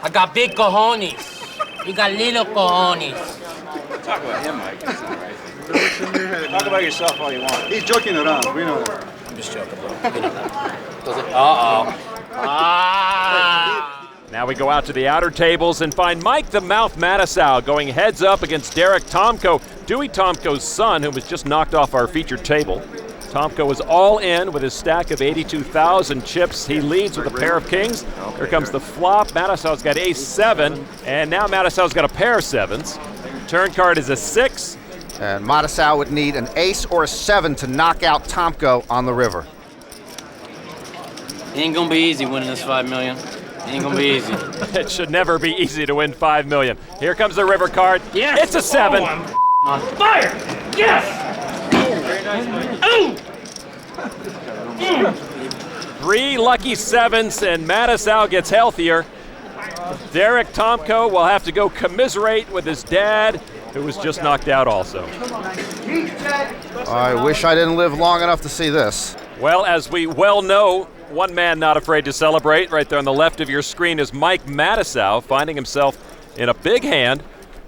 I got big cojones. You got little cojones. Talk about him, Mike. That's not right. Talk about yourself all you want. He's joking around. We know that. I'm just joking, bro. You know that. Uh-oh. Ah! Now we go out to the outer tables and find Mike the Mouth Matusow going heads up against Derek Tomko, Dewey Tomko's son, who was just knocked off our featured table. Tomko is all in with his stack of 82,000 chips. He leads with a pair of kings. Here comes the flop. Matusow's got ace-7, and now Matusow's got a pair of sevens. Turn card is a 6. And Matusow would need an ace or a 7 to knock out Tomko on the river. It ain't gonna be easy winning this $5 million. It ain't gonna be easy. It should never be easy to win $5 million. Here comes the river card. Yes. It's a 7. Oh, on fire! Yes! Ooh! 3 lucky 7s, and Matusow gets healthier. Derek Tomko will have to go commiserate with his dad, who was just knocked out also. I wish I didn't live long enough to see this. Well, as we well know, one man not afraid to celebrate. Right there on the left of your screen is Mike Matusow, finding himself in a big hand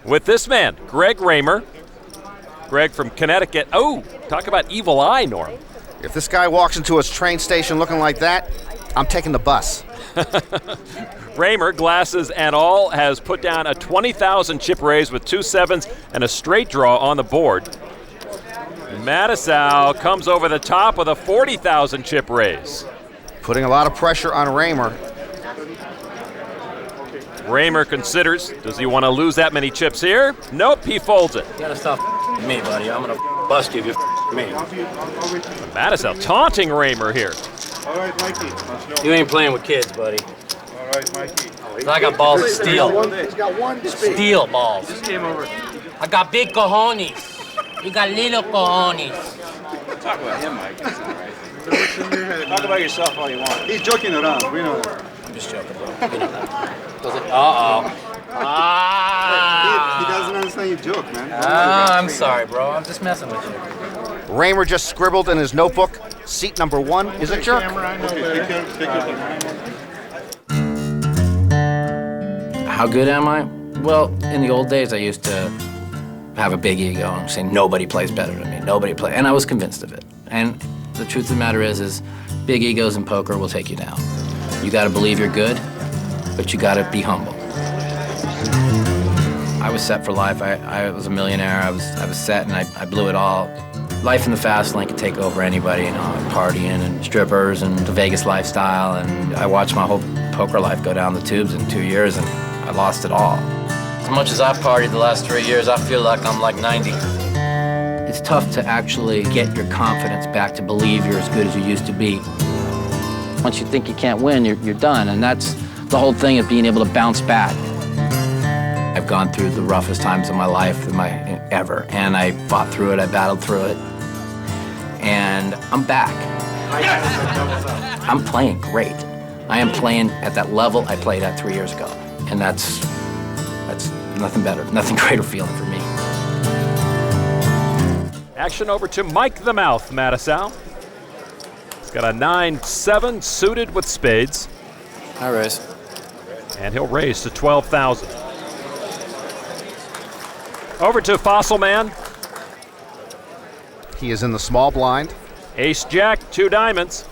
with this man, Greg Raymer. Greg from Connecticut. Oh, talk about evil eye, Norm. If this guy walks into his train station looking like that, I'm taking the bus. Raymer, glasses and all, has put down a 20,000 chip raise with 2 7s and a straight draw on the board. Matusow comes over the top with a 40,000 chip raise. Putting a lot of pressure on Raymer. Raymer considers, does he want to lose that many chips here? Nope, he folds it. You gotta stop me, buddy. I'm gonna bust you if you me. Matusow taunting Raymer here. All right, Mikey. You ain't playing with kids, buddy. All right, Mikey. I got balls of steel. He's got one speed. Steel balls. Just came over. I got big cojones. You got little cojones. Talk about him, Mike. That's not right. Talk about yourself all you want. He's joking around. We know that. I'm just joking, bro. You know that. Uh-oh. Ah! He doesn't understand your joke, man. I'm sorry, bro. I'm just messing with you. Raymer just scribbled in his notebook, seat number 1 is a jerk. How good am I? Well, in the old days, I used to have a big ego and say nobody plays better than me. Nobody plays, and I was convinced of it. And the truth of the matter is big egos in poker will take you down. You got to believe you're good, but you got to be humble. I was set for life. I was a millionaire. I was set, and I blew it all. Life in the fast lane could take over anybody, you know, partying and strippers and the Vegas lifestyle, and I watched my whole poker life go down the tubes in 2 years, and I lost it all. As much as I've partied the last 3 years, I feel like I'm like 90. It's tough to actually get your confidence back to believe you're as good as you used to be. Once you think you can't win, you're done, and that's the whole thing of being able to bounce back. I've gone through the roughest times of my life ever, and I fought through it, I battled through it, and I'm back. I'm playing great. I am playing at that level I played at 3 years ago, and that's nothing better, nothing greater feeling for me. Action over to Mike the Mouth Matusow. He's got a 9-7 suited with spades. I raise. And he'll raise to 12,000. Over to Fossil Man. He is in the small blind. Ace-Jack, 2 diamonds.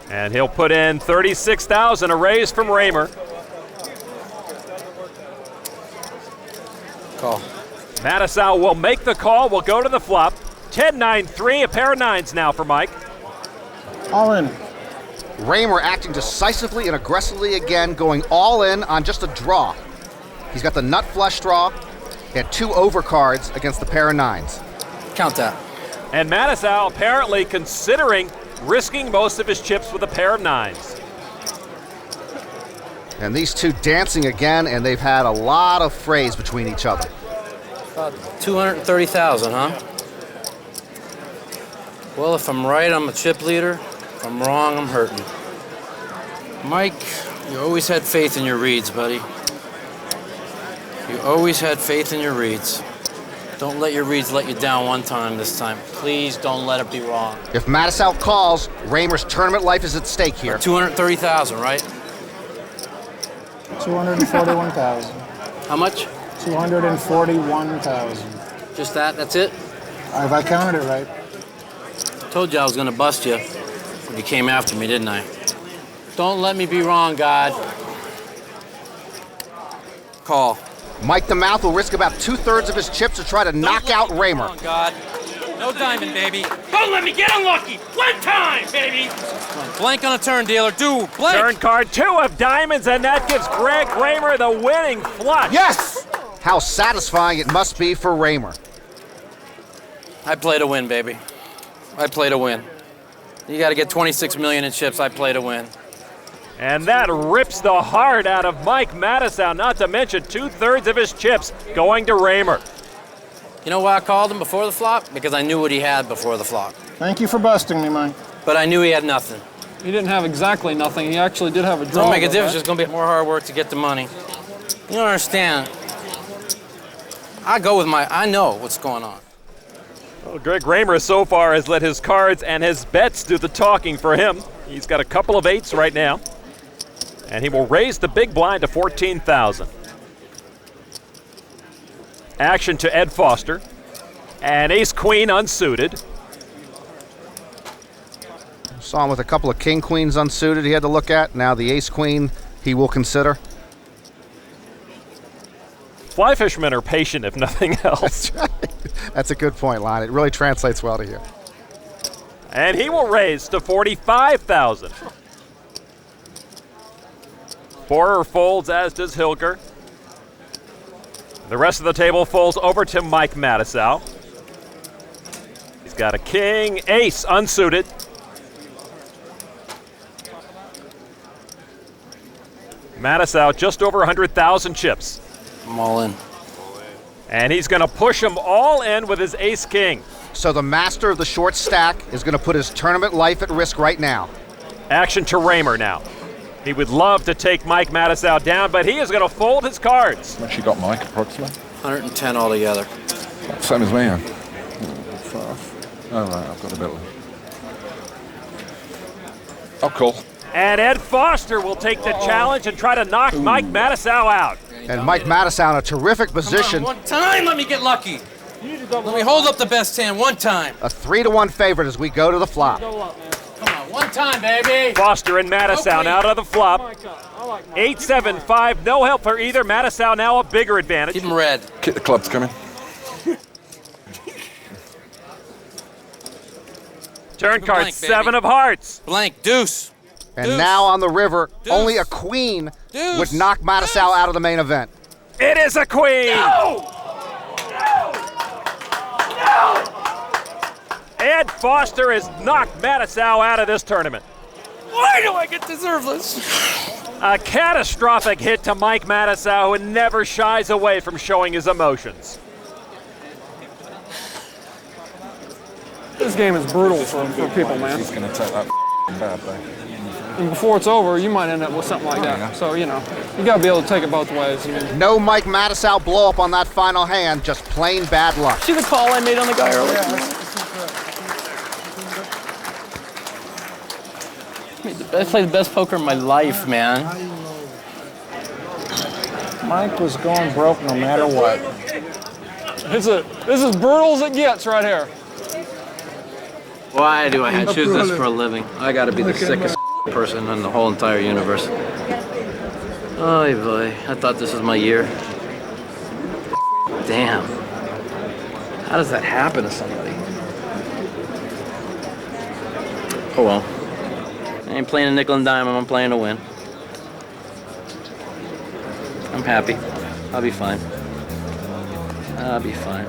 And he'll put in 36,000, a raise from Raymer. Call. Matusow will make the call, will go to the flop. 10-9-3, a pair of 9s now for Mike. All in. Raymer acting decisively and aggressively again, going all in on just a draw. He's got the nut flush draw. He had 2 overcards against the pair of 9s. Count that. And Matusow apparently considering risking most of his chips with a pair of 9s. And these two dancing again, and they've had a lot of frays between each other. About 230,000, huh? Well, if I'm right, I'm a chip leader. If I'm wrong, I'm hurting. Mike, you always had faith in your reads, buddy. You always had faith in your reads. Don't let your reads let you down one time this time. Please don't let it be wrong. If Matusow calls, Raymer's tournament life is at stake here. 230,000, right? 241,000. How much? 241,000. Just that? That's it? If I counted it right. Told you I was gonna bust you when you came after me, didn't I? Don't let me be wrong, God. Call. Mike the Mouth will risk about 2/3 of his chips to try to knock out Raymer. Come on, God. No diamond, baby. Don't let me get unlucky. One time, baby. Blank on a turn, dealer. Do blank. Turn card 2 of diamonds, and that gives Greg Raymer the winning flush. Yes! How satisfying it must be for Raymer. I play to win, baby. I play to win. You got to get 26 million in chips. I play to win. And that rips the heart out of Mike Matusow, not to mention 2/3 of his chips going to Raymer. You know why I called him before the flop? Because I knew what he had before the flop. Thank you for busting me, Mike. But I knew he had nothing. He didn't have exactly nothing. He actually did have a draw. Don't make a though, difference. right? It's going to be more hard work to get the money. You don't understand. I know what's going on. Well, Greg Raymer so far has let his cards and his bets do the talking for him. He's got a couple of 8s right now. And he will raise the big blind to 14,000. Action to Ed Foster. And ace-queen unsuited. Saw him with a couple of king-queens unsuited he had to look at. Now the ace-queen he will consider. Fly fishermen are patient, if nothing else. That's a good point, Lon. It really translates well to here. And he will raise to 45,000. Borer folds, as does Hilger. The rest of the table folds over to Mike Matusow. He's got a king, ace, unsuited. Matusow just over 100,000 chips. I'm all in. And he's going to push them all in with his ace-king. So the master of the short stack is going to put his tournament life at risk right now. Action to Raymer now. He would love to take Mike Matusow down, but he is going to fold his cards. How much you got, Mike, approximately? 110 altogether. Same as me, huh? Oh, right, I've got a bit of... Oh, cool. And Ed Foster will take the challenge and try to knock Mike Matusow out. And Mike Matusow in a terrific position. One time, let me get lucky. Let me hold up the best hand one time. A 3-1 favorite as we go to the flop. Come on, one time, baby. Foster and Matusow Okay. out of the flop. 8-7-5, no help for either. Matusow now a bigger advantage. Keep him red. Keep the clubs coming. Turn card Blank, baby. 7 of hearts. Blank, deuce. And Deuce. now on the river, Deuce. only a queen Deuce. would knock Matusow out of the main event. It is a queen. Ed Foster has knocked Matusow out of this tournament. Why do I get deserveless? A catastrophic hit to Mike Matusow, who never shies away from showing his emotions. This game is brutal for people, man. He's going to take that badly. And before it's over, you might end up with something like that. So, you know, you got to be able to take it both ways. I mean, No Mike Matusow blow up on that final hand, just plain bad luck. See the call I made on the guy earlier? I played the best poker of my life, man. Mike was going broke no matter what. this is brutal as it gets right here. Why do I choose this for a living? I gotta be the sickest person in the whole entire universe. Oh boy, I thought this was my year. Damn. How does that happen to somebody? Oh well. I ain't playing a nickel and dime, I'm playing to win. I'm happy. I'll be fine. I'll be fine.